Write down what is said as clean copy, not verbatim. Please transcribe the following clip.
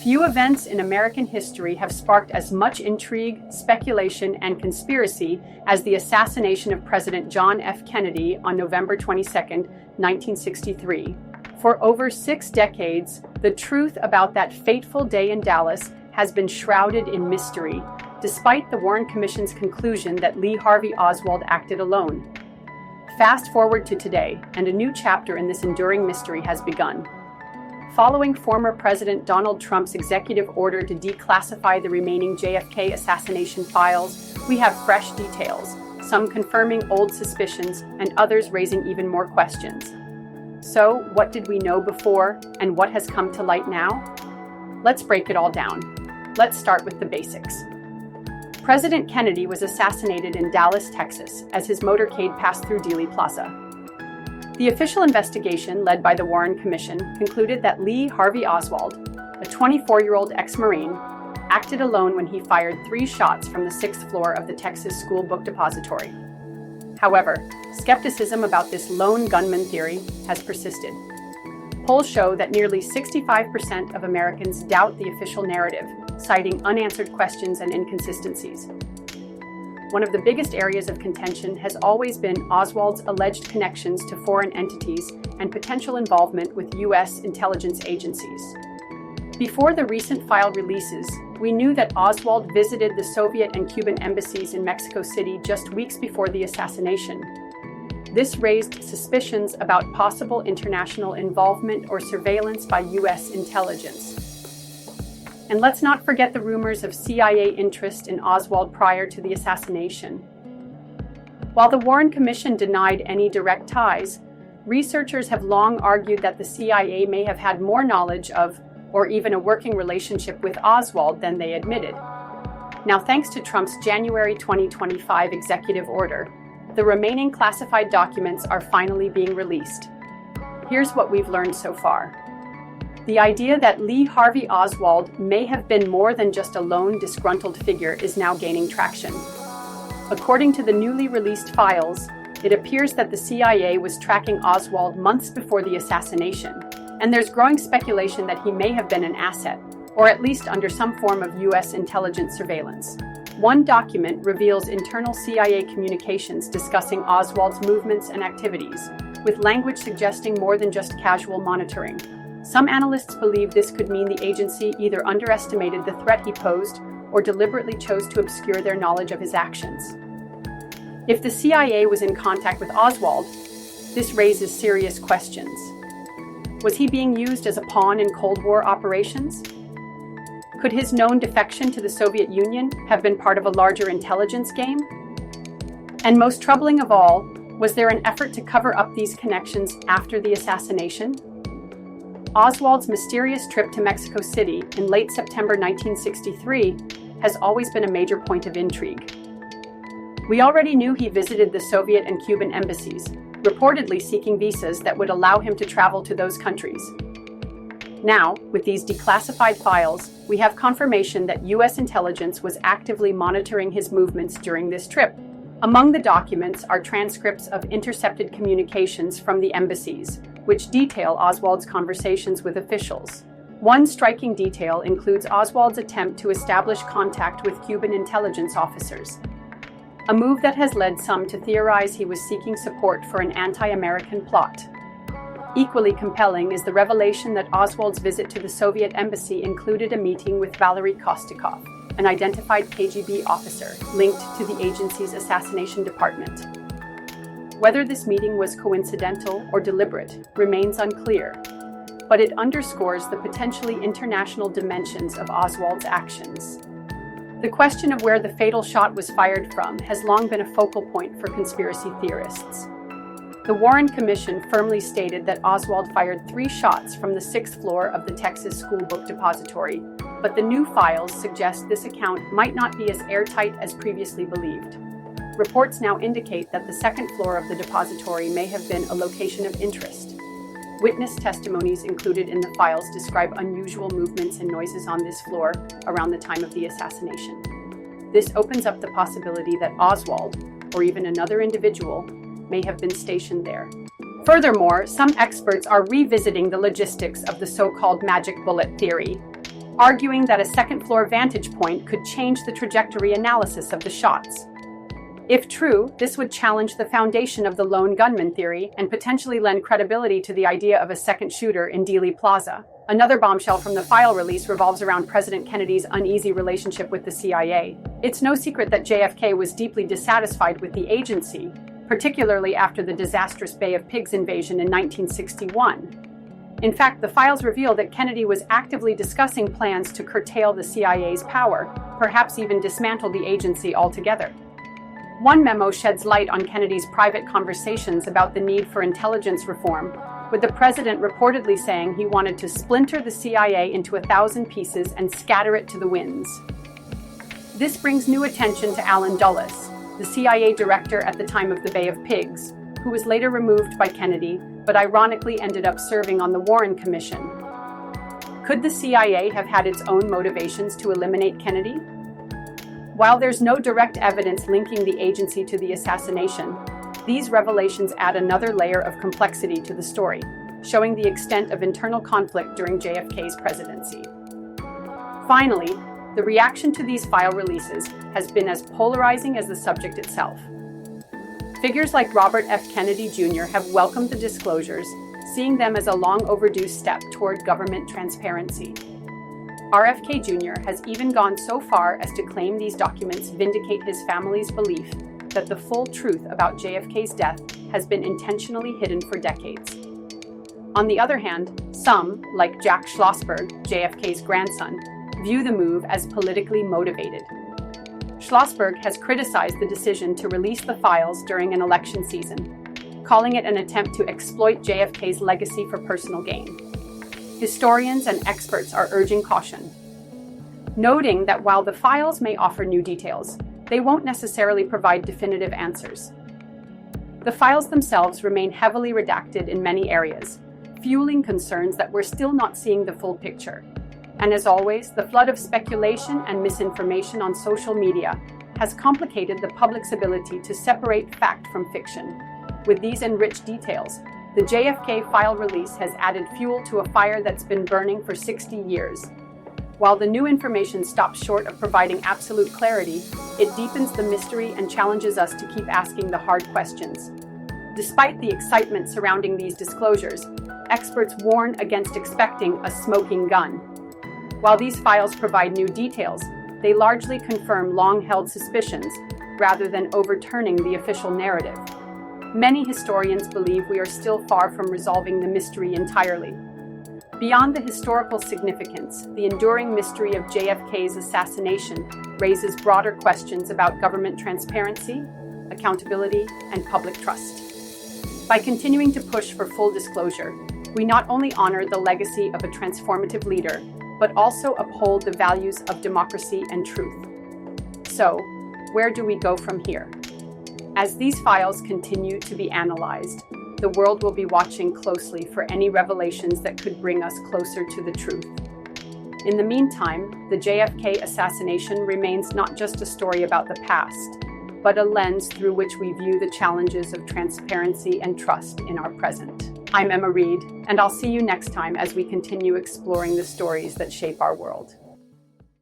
Few events in American history have sparked as much intrigue, speculation, and conspiracy as the assassination of President John F. Kennedy on November 22, 1963. For over 6 decades, the truth about that fateful day in Dallas has been shrouded in mystery, despite the Warren Commission's conclusion that Lee Harvey Oswald acted alone. Fast forward to today, and a new chapter in this enduring mystery has begun. Following former President Donald Trump's executive order to declassify the remaining JFK assassination files, we have fresh details, some confirming old suspicions and others raising even more questions. So, what did we know before, and what has come to light now? Let's break it all down. Let's start with the basics. President Kennedy was assassinated in Dallas, Texas, as his motorcade passed through Dealey Plaza. The official investigation, led by the Warren Commission, concluded that Lee Harvey Oswald, a 24-year-old ex-Marine, acted alone when he fired 3 shots from the 6th floor of the Texas School Book Depository. However, skepticism about this lone gunman theory has persisted. Polls show that nearly 65% of Americans doubt the official narrative, citing unanswered questions and inconsistencies. One of the biggest areas of contention has always been Oswald's alleged connections to foreign entities and potential involvement with U.S. intelligence agencies. Before the recent file releases, we knew that Oswald visited the Soviet and Cuban embassies in Mexico City just weeks before the assassination. This raised suspicions about possible international involvement or surveillance by U.S. intelligence. And let's not forget the rumors of CIA interest in Oswald prior to the assassination. While the Warren Commission denied any direct ties, researchers have long argued that the CIA may have had more knowledge of, or even a working relationship with Oswald than they admitted. Now, thanks to Trump's January 2025 executive order, the remaining classified documents are finally being released. Here's what we've learned so far. The idea that Lee Harvey Oswald may have been more than just a lone, disgruntled figure is now gaining traction. According to the newly released files, it appears that the CIA was tracking Oswald months before the assassination, and there's growing speculation that he may have been an asset, or at least under some form of U.S. intelligence surveillance. One document reveals internal CIA communications discussing Oswald's movements and activities, with language suggesting more than just casual monitoring. Some analysts believe this could mean the agency either underestimated the threat he posed or deliberately chose to obscure their knowledge of his actions. If the CIA was in contact with Oswald, this raises serious questions. Was he being used as a pawn in Cold War operations? Could his known defection to the Soviet Union have been part of a larger intelligence game? And most troubling of all, was there an effort to cover up these connections after the assassination? Oswald's mysterious trip to Mexico City in late September 1963 has always been a major point of intrigue. We already knew he visited the Soviet and Cuban embassies, reportedly seeking visas that would allow him to travel to those countries. Now, with these declassified files, we have confirmation that U.S. intelligence was actively monitoring his movements during this trip. Among the documents are transcripts of intercepted communications from the embassies, which detail Oswald's conversations with officials. One striking detail includes Oswald's attempt to establish contact with Cuban intelligence officers, a move that has led some to theorize he was seeking support for an anti-American plot. Equally compelling is the revelation that Oswald's visit to the Soviet embassy included a meeting with Valery Kostikov, an identified KGB officer linked to the agency's assassination department. Whether this meeting was coincidental or deliberate remains unclear, but it underscores the potentially international dimensions of Oswald's actions. The question of where the fatal shot was fired from has long been a focal point for conspiracy theorists. The Warren Commission firmly stated that Oswald fired 3 shots from the 6th floor of the Texas School Book Depository, but the new files suggest this account might not be as airtight as previously believed. Reports now indicate that the 2nd floor of the depository may have been a location of interest. Witness testimonies included in the files describe unusual movements and noises on this floor around the time of the assassination. This opens up the possibility that Oswald, or even another individual, may have been stationed there. Furthermore, some experts are revisiting the logistics of the so-called magic bullet theory. arguing that a second-floor vantage point could change the trajectory analysis of the shots. If true, this would challenge the foundation of the lone gunman theory and potentially lend credibility to the idea of a second shooter in Dealey Plaza. Another bombshell from the file release revolves around President Kennedy's uneasy relationship with the CIA. It's no secret that JFK was deeply dissatisfied with the agency, particularly after the disastrous Bay of Pigs invasion in 1961. In fact, the files reveal that Kennedy was actively discussing plans to curtail the CIA's power, perhaps even dismantle the agency altogether. One memo sheds light on Kennedy's private conversations about the need for intelligence reform, with the president reportedly saying he wanted to splinter the CIA into 1,000 pieces and scatter it to the winds. This brings new attention to Allen Dulles, the CIA director at the time of the Bay of Pigs, who was later removed by Kennedy, but ironically ended up serving on the Warren Commission. Could the CIA have had its own motivations to eliminate Kennedy? While there's no direct evidence linking the agency to the assassination, these revelations add another layer of complexity to the story, showing the extent of internal conflict during JFK's presidency. Finally, the reaction to these file releases has been as polarizing as the subject itself. Figures like Robert F. Kennedy Jr. have welcomed the disclosures, seeing them as a long overdue step toward government transparency. RFK Jr. has even gone so far as to claim these documents vindicate his family's belief that the full truth about JFK's death has been intentionally hidden for decades. On the other hand, some, like Jack Schlossberg, JFK's grandson, view the move as politically motivated. Schlossberg has criticized the decision to release the files during an election season, calling it an attempt to exploit JFK's legacy for personal gain. Historians and experts are urging caution, noting that while the files may offer new details, they won't necessarily provide definitive answers. The files themselves remain heavily redacted in many areas, fueling concerns that we're still not seeing the full picture. And as always, the flood of speculation and misinformation on social media has complicated the public's ability to separate fact from fiction. With these enriched details, the JFK file release has added fuel to a fire that's been burning for 60 years. While the new information stops short of providing absolute clarity, it deepens the mystery and challenges us to keep asking the hard questions. Despite the excitement surrounding these disclosures, experts warn against expecting a smoking gun. While these files provide new details, they largely confirm long-held suspicions rather than overturning the official narrative. Many historians believe we are still far from resolving the mystery entirely. Beyond the historical significance, the enduring mystery of JFK's assassination raises broader questions about government transparency, accountability, and public trust. By continuing to push for full disclosure, we not only honor the legacy of a transformative leader, but also uphold the values of democracy and truth. So, where do we go from here? As these files continue to be analyzed, the world will be watching closely for any revelations that could bring us closer to the truth. In the meantime, the JFK assassination remains not just a story about the past, but a lens through which we view the challenges of transparency and trust in our present. I'm Emma Reed, and I'll see you next time as we continue exploring the stories that shape our world.